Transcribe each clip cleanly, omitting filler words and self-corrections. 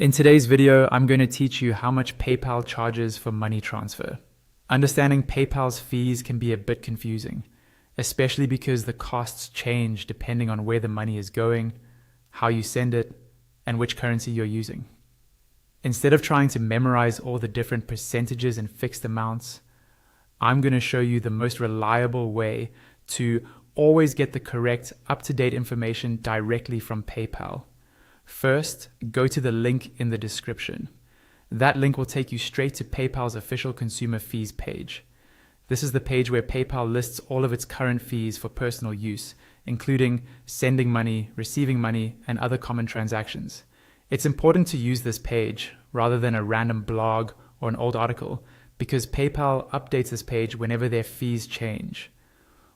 In today's video, I'm going to teach you how much PayPal charges for money transfer. Understanding PayPal's fees can be a bit confusing, especially because the costs change depending on where the money is going, how you send it, and which currency you're using. Instead of trying to memorize all the different percentages and fixed amounts, I'm going to show you the most reliable way to always get the correct, up-to-date information directly from PayPal. First, go to the link in the description. That link will take you straight to PayPal's official consumer fees page. This is the page where PayPal lists all of its current fees for personal use, including sending money, receiving money, and other common transactions. It's important to use this page rather than a random blog or an old article, because PayPal updates this page whenever their fees change.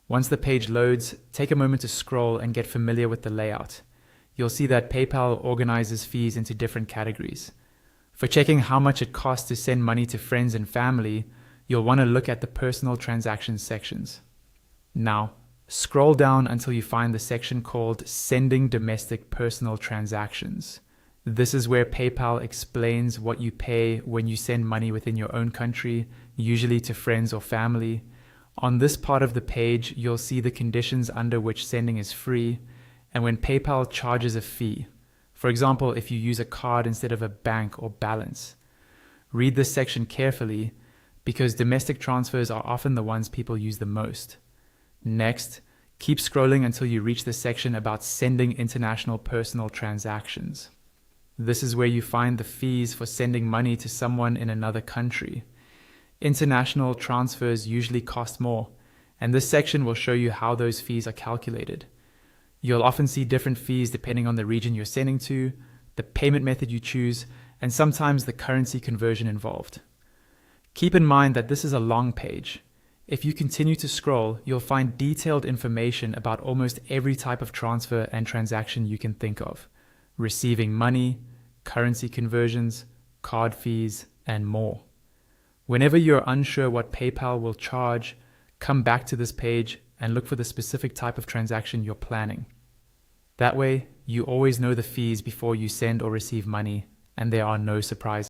Once the page loads, take a moment to scroll and get familiar with the layout. You'll see that PayPal organizes fees into different categories. For checking how much it costs to send money to friends and family, you'll want to look at the personal transactions sections. Now, scroll down until you find the section called Sending Domestic Personal Transactions. This is where PayPal explains what you pay when you send money within your own country, usually to friends or family. On this part of the page, you'll see the conditions under which sending is free, and when PayPal charges a fee. For example, if you use a card instead of a bank or balance. Read this section carefully because domestic transfers are often the ones people use the most. Next, keep scrolling until you reach the section about sending international personal transactions. This is where you find the fees for sending money to someone in another country. International transfers usually cost more, and this section will show you how those fees are calculated. You'll often see different fees depending on the region you're sending to, the payment method you choose, and sometimes the currency conversion involved. Keep in mind that this is a long page. If you continue to scroll, you'll find detailed information about almost every type of transfer and transaction you can think of: receiving money, currency conversions, card fees, and more. Whenever you're unsure what PayPal will charge, come back to this page and look for the specific type of transaction you're planning. That way, you always know the fees before you send or receive money, and there are no surprises.